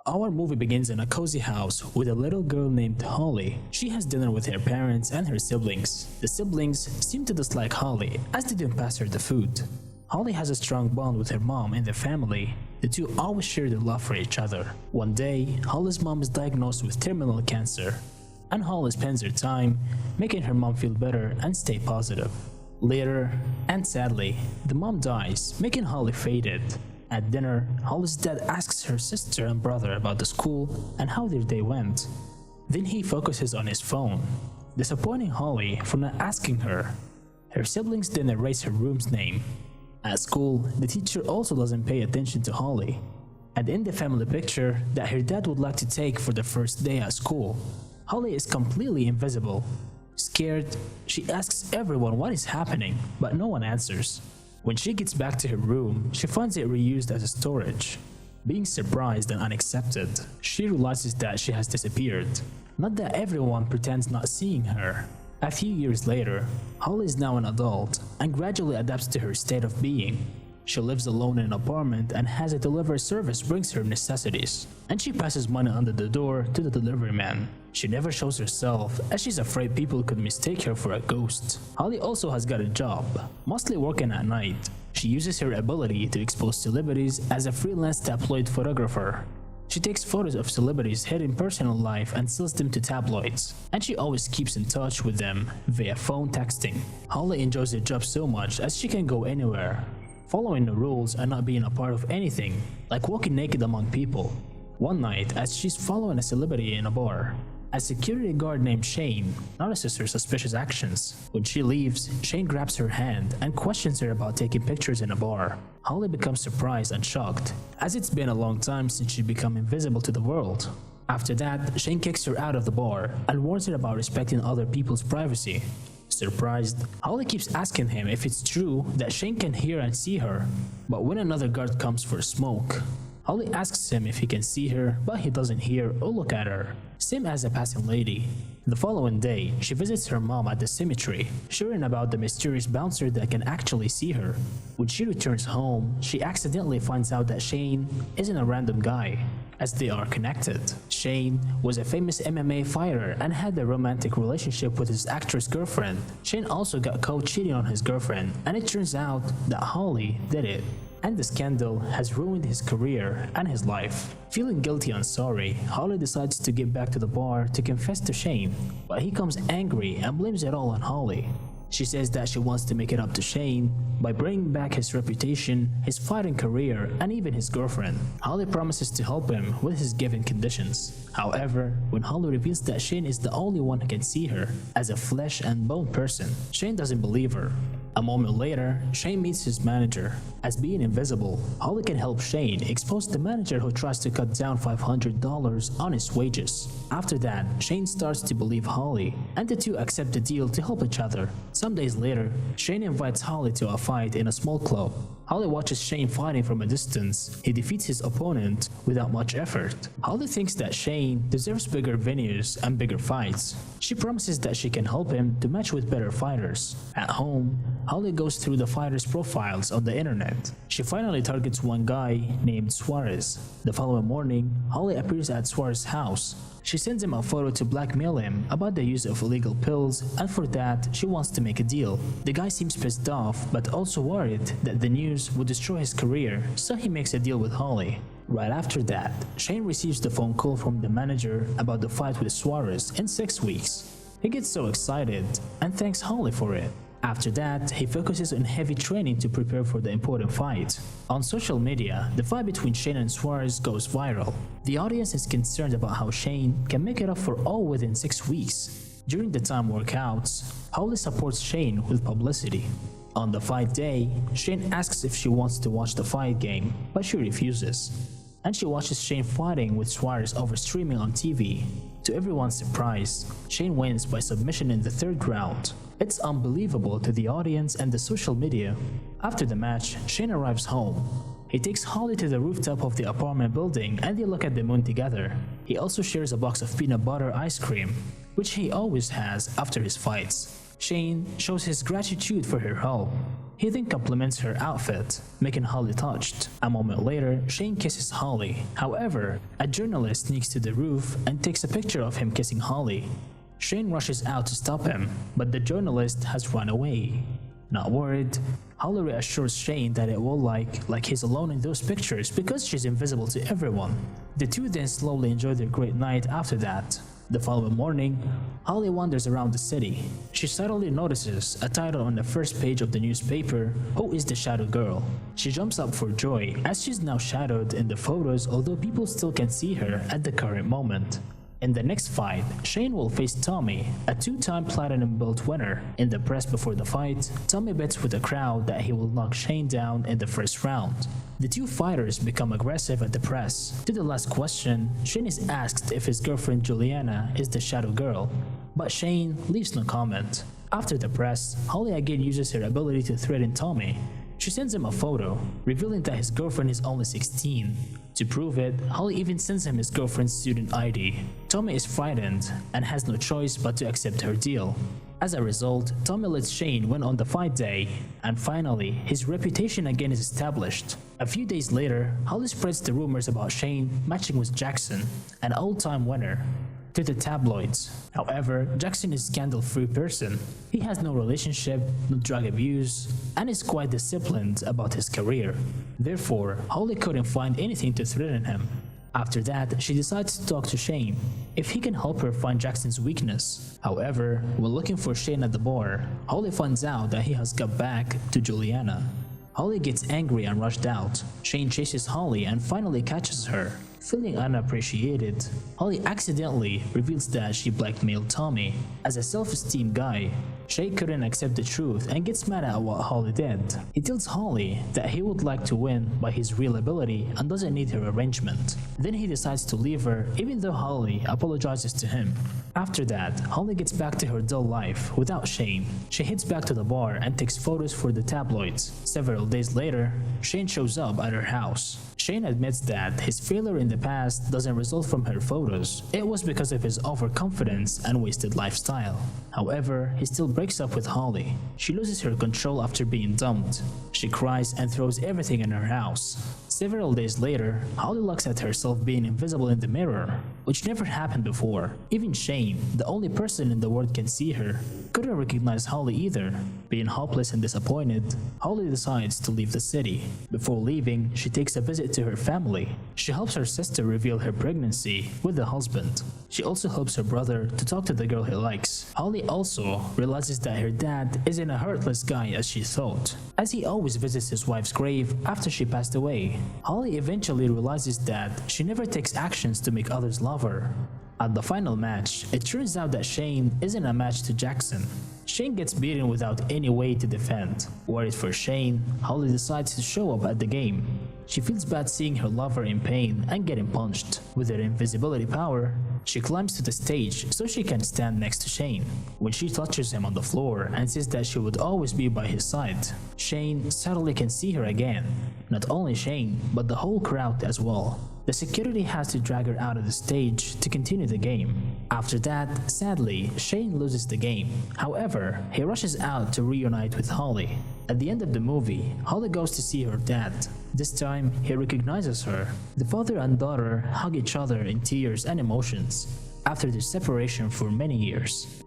Our movie begins in a cozy house with a little girl named Holly. She has dinner with her parents and her siblings. The siblings seem to dislike Holly as they don't pass her the food. Holly has a strong bond with her mom and the family. The two always share their love for each other. One day, Holly's mom is diagnosed with terminal cancer, and Holly spends her time making her mom feel better and stay positive. Later, and sadly, the mom dies, making Holly faded. At dinner, Holly's dad asks her sister and brother about the school and how their day went. Then he focuses on his phone, disappointing Holly for not asking her. Her siblings then erase her room's name. At school, the teacher also doesn't pay attention to Holly. And in the family picture that her dad would like to take for the first day at school, Holly is completely invisible. Scared, she asks everyone what is happening, but no one answers. When she gets back to her room, she finds it reused as a storage. Being surprised and unaccepted, she realizes that she has disappeared. Not that everyone pretends not seeing her. A few years later, Holly is now an adult and gradually adapts to her state of being. She lives alone in an apartment and has a delivery service brings her necessities, and she passes money under the door to the delivery man. She never shows herself as she's afraid people could mistake her for a ghost. Holly also has got a job, mostly working at night. She uses her ability to expose celebrities as a freelance tabloid photographer. She takes photos of celebrities' hidden personal life and sells them to tabloids, and she always keeps in touch with them via phone texting. Holly enjoys her job so much as she can go anywhere, following the rules and not being a part of anything, like walking naked among people. One night, as she's following a celebrity in a bar, a security guard named Shane notices her suspicious actions. When she leaves, Shane grabs her hand and questions her about taking pictures in a bar. Holly becomes surprised and shocked, as it's been a long time since she'd become invisible to the world. After that, Shane kicks her out of the bar and warns her about respecting other people's privacy. Surprised, Holly keeps asking him if it's true that Shane can hear and see her, but when another guard comes for a smoke, Holly asks him if he can see her, but he doesn't hear or look at her, same as a passing lady. The following day, she visits her mom at the cemetery, sharing about the mysterious bouncer that can actually see her. When she returns home, she accidentally finds out that Shane isn't a random guy, as they are connected. Shane was a famous MMA fighter and had a romantic relationship with his actress girlfriend. Shane also got caught cheating on his girlfriend, and it turns out that Holly did it. And the scandal has ruined his career and his life. Feeling guilty and sorry, Holly decides to get back to the bar to confess to Shane, but he comes angry and blames it all on Holly. She says that she wants to make it up to Shane by bringing back his reputation, his fighting career, and even his girlfriend. Holly promises to help him with his given conditions. However, when Holly reveals that Shane is the only one who can see her as a flesh and bone person, Shane doesn't believe her. A moment later, Shane meets his manager. As being invisible, Holly can help Shane expose the manager who tries to cut down $500 on his wages. After that, Shane starts to believe Holly, and the two accept the deal to help each other. Some days later, Shane invites Holly to a fight in a small club. Holly watches Shane fighting from a distance. He defeats his opponent without much effort. Holly thinks that Shane deserves bigger venues and bigger fights. She promises that she can help him to match with better fighters. At home, Holly goes through the fighters' profiles on the internet. She finally targets one guy named Suarez. The following morning, Holly appears at Suarez's house. She sends him a photo to blackmail him about the use of illegal pills, and for that, she wants to make a deal. The guy seems pissed off, but also worried that the news would destroy his career, so he makes a deal with Holly. Right after that, Shane receives the phone call from the manager about the fight with Suarez in 6 weeks. He gets so excited and thanks Holly for it. After that, he focuses on heavy training to prepare for the important fight. On social media, the fight between Shane and Suarez goes viral. The audience is concerned about how Shane can make it up for all within 6 weeks. During the time workouts, Holly supports Shane with publicity. On the fight day, Shane asks if she wants to watch the fight game, but she refuses. And she watches Shane fighting with Suarez over streaming on TV. To everyone's surprise, Shane wins by submission in the third round. It's unbelievable to the audience and the social media. After the match, Shane arrives home. He takes Holly to the rooftop of the apartment building and they look at the moon together. He also shares a box of peanut butter ice cream, which he always has after his fights. Shane shows his gratitude for her help. He then compliments her outfit, making Holly touched. A moment later, Shane kisses Holly. However, a journalist sneaks to the roof and takes a picture of him kissing Holly. Shane rushes out to stop him, but the journalist has run away. Not worried, Holly reassures Shane that it will like he's alone in those pictures because she's invisible to everyone. The two then slowly enjoy their great night after that. The following morning, Holly wanders around the city. She suddenly notices a title on the first page of the newspaper, "Who is the Shadow Girl?" She jumps up for joy as she's now shadowed in the photos, although people still can see her at the current moment. In the next fight, Shane will face Tommy, a two-time Platinum Belt winner. In the press before the fight, Tommy bets with the crowd that he will knock Shane down in the first round. The two fighters become aggressive at the press. To the last question, Shane is asked if his girlfriend Juliana is the Shadow Girl, but Shane leaves no comment. After the press, Holly again uses her ability to threaten Tommy. She sends him a photo, revealing that his girlfriend is only 16. To prove it, Holly even sends him his girlfriend's student ID. Tommy is frightened and has no choice but to accept her deal. As a result, Tommy lets Shane win on the fight day, and finally, his reputation again is established. A few days later, Holly spreads the rumors about Shane matching with Jackson, an all-time winner, to the tabloids. However, Jackson is a scandal-free person. He has no relationship, no drug abuse, and is quite disciplined about his career. Therefore, Holly couldn't find anything to threaten him. After that, she decides to talk to Shane, if he can help her find Jackson's weakness. However, while looking for Shane at the bar, Holly finds out that he has got back to Juliana. Holly gets angry and rushed out. Shane chases Holly and finally catches her. Feeling unappreciated, Holly accidentally reveals that she blackmailed Tommy. As a self-esteem guy, Shane couldn't accept the truth and gets mad at what Holly did. He tells Holly that he would like to win by his real ability and doesn't need her arrangement. Then he decides to leave her even though Holly apologizes to him. After that, Holly gets back to her dull life without Shane. She heads back to the bar and takes photos for the tabloids. Several days later, Shane shows up at her house. Shane admits that his failure in the past doesn't result from her photos. It was because of his overconfidence and wasted lifestyle. However, he still breaks up with Holly. She loses her control after being dumped. She cries and throws everything in her house. Several days later, Holly looks at herself being invisible in the mirror, which never happened before. Even Shane, the only person in the world can see her, couldn't recognize Holly either. Being hopeless and disappointed, Holly decides to leave the city. Before leaving, she takes a visit to her family. She helps her sister reveal her pregnancy with the husband. She also helps her brother to talk to the girl he likes. Holly also realizes that her dad isn't a heartless guy as she thought, as he always visits his wife's grave after she passed away. Holly eventually realizes that she never takes actions to make others love her. At the final match, it turns out that Shane isn't a match to Jackson. Shane gets beaten without any way to defend. Worried for Shane, Holly decides to show up at the game. She feels bad seeing her lover in pain and getting punched. With her invisibility power, she climbs to the stage so she can stand next to Shane. When she touches him on the floor and says that she would always be by his side, Shane suddenly can see her again. Not only Shane, but the whole crowd as well. The security has to drag her out of the stage to continue the game. After that, sadly, Shane loses the game. However, he rushes out to reunite with Holly. At the end of the movie, Holly goes to see her dad. This time, he recognizes her. The father and daughter hug each other in tears and emotions after their separation for many years.